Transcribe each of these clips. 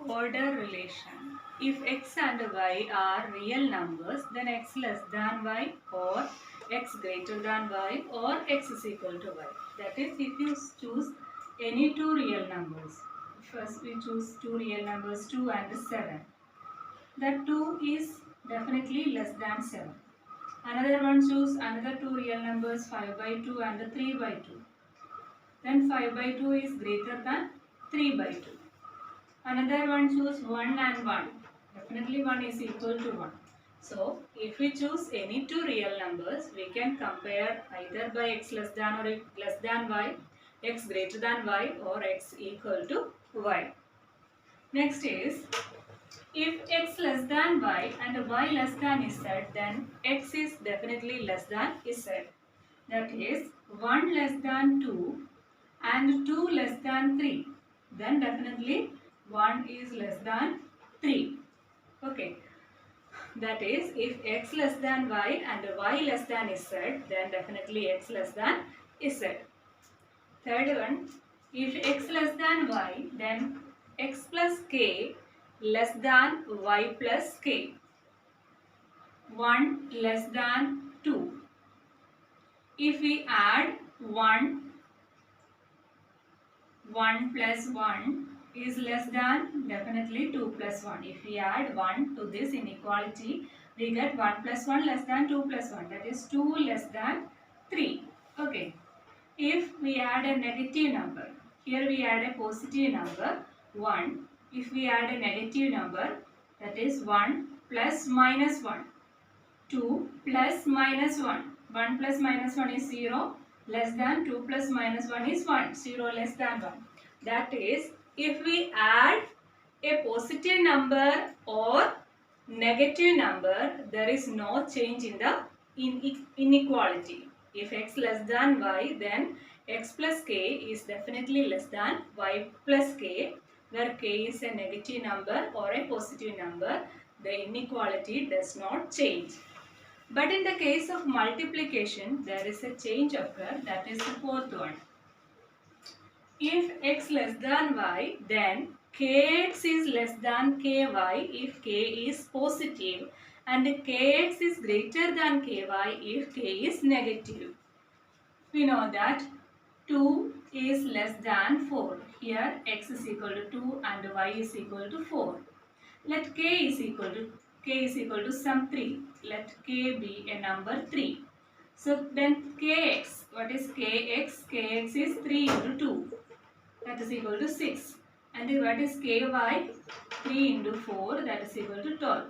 Order relation. If x and y are real numbers, then x less than y or x greater than y or x is equal to y. That is, if you choose any two real numbers. First we choose two real numbers 2 and 7. That 2 is definitely less than 7. Another one choose another two real numbers 5 by 2 and 3 by 2. Then 5 by 2 is greater than 3 by 2. Another one choose 1 and 1. Definitely 1 is equal to 1. So, if we choose any two real numbers, we can compare either by x less than or less than y, x greater than y or x equal to y. Next is, if x less than y and y less than z, then x is definitely less than z. That is 1 less than 2 and 2 less than 3. Then definitely 1 is less than 3. Okay. That is, if x less than y and y less than z, then definitely x less than z. Third one, if x less than y, then x plus k less than y plus k. 1 less than 2. If we add 1 plus 1 is less than definitely 2 plus 1. If we add 1 to this inequality, we get 1 plus 1 less than 2 plus 1. That is 2 less than 3. Okay. If we add a negative number, here we add a positive number 1. If we add a negative number, that is 1 plus minus 1. 2 plus minus 1. 1 plus minus 1 is 0, less than 2 plus minus 1 is 1. 0 less than 1. That is, if we add a positive number or negative number, there is no change in the inequality. If x less than y, then x plus k is definitely less than y plus k, where k is a negative number or a positive number. The inequality does not change. But in the case of multiplication, there is a change occur, that is the fourth one. If x less than y, then kx is less than ky if k is positive and kx is greater than ky if k is negative. We know that 2 is less than 4. Here x is equal to 2 and y is equal to 4. Let k is equal to some 3. Let k be a number 3. So then kx, what is kx? Kx is 3 into 2. That is equal to 6. And what is ky? 3 into 4, that is equal to 12.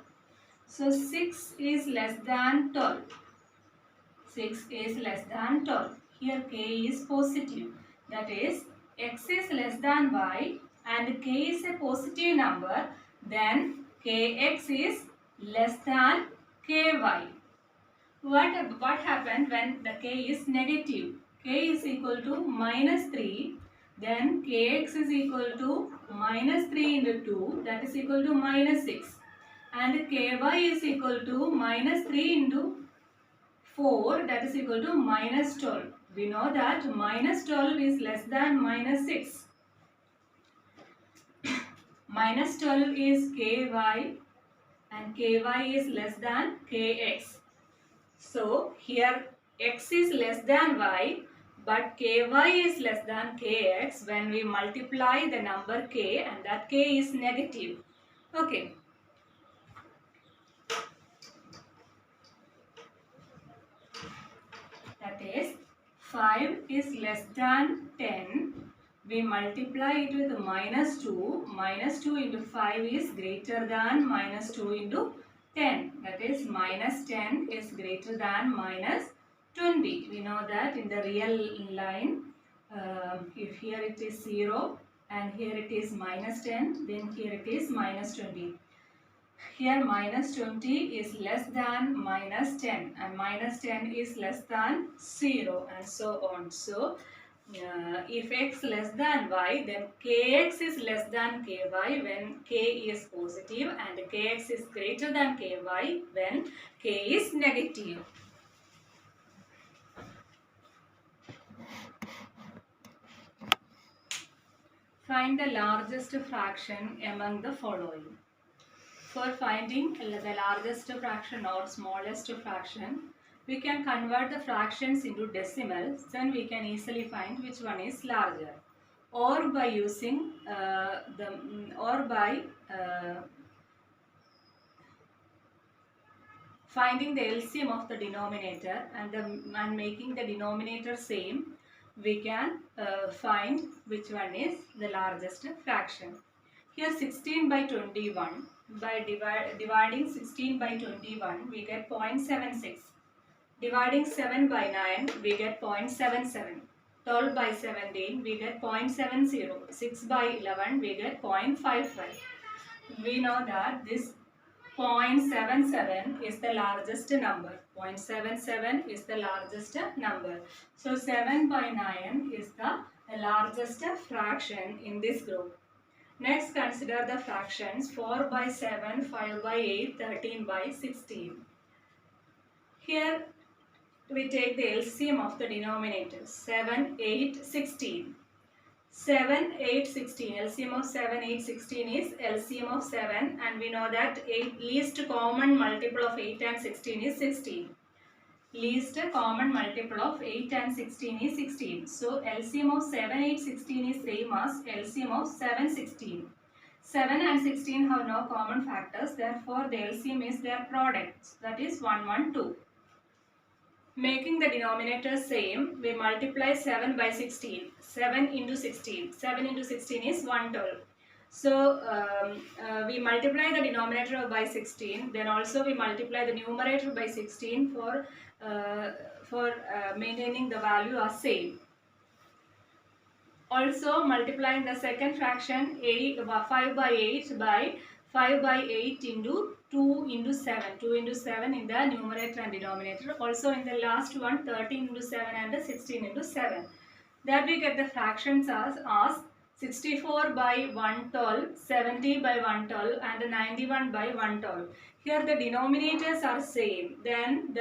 So 6 is less than 12. 6 is less than 12. Here k is positive. That is, x is less than y and k is a positive number. Then kx is less than ky. What happened when the k is negative? K is equal to minus 3. Then kx is equal to minus 3 into 2. That is equal to minus 6. And ky is equal to minus 3 into 4, that is equal to minus 12. We know that minus 12 is less than minus 6. Minus 12 is ky and ky is less than kx. So here x is less than y but ky is less than kx when we multiply the number k and that k is negative. Okay. That is 5 is less than 10. We multiply it with minus 2. Minus 2 into 5 is greater than minus 2 into 10. That is minus 10 is greater than minus 20. We know that in the real line, if here it is 0 and here it is minus 10, then here it is minus 20. Here minus 20 is less than minus 10 and minus 10 is less than 0 and so on. So, if x less than y, then kx is less than ky when k is positive and kx is greater than ky when k is negative. Find the largest fraction among the following. For finding the largest fraction or smallest fraction, we can convert the fractions into decimals, then we can easily find which one is larger. Or by using finding the LCM of the denominator and making the denominator same, we can find which one is the largest fraction. Here 16 by 21, by dividing 16 by 21, we get 0.76. Dividing 7 by 9, we get 0.77. 12 by 17, we get 0.70. 6 by 11, we get 0.55. We know that this 0.77 is the largest number. 0.77 is the largest number. So 7 by 9 is the largest fraction in this group. Next, consider the fractions 4 by 7, 5 by 8, 13 by 16. Here we take the LCM of the denominators. 7, 8, 16. 7, 8, 16. LCM of 7, 8, 16 is LCM of 7, and we know that least common multiple of 8 and 16 is 16. Least common multiple of 8 and 16 is 16. So LCM of 7, 8, 16 is same as LCM of 7, 16. 7 and 16 have no common factors, therefore the LCM is their product, that is 1, 1, 2. Making the denominator same, we multiply 7 by 16. 7 into 16. 7 into 16 is 112. So we multiply the denominator by 16. Then also we multiply the numerator by 16 for maintaining the value as same. Also multiplying the second fraction 5 by 8 by 5 by 8 into 2 into 7. 2 into 7 in the numerator and denominator. Also in the last one 13 into 7 and 16 into 7. That we get the fractions as 64 by 112, 70 by 112 and 91 by 112. Here the denominators are same. Then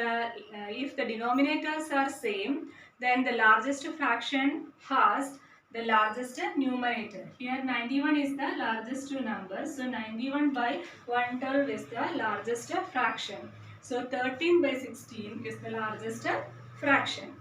if the denominators are same, then the largest fraction has the largest numerator. Here 91 is the largest number. So 91 by 112 is the largest fraction. So 13 by 16 is the largest fraction.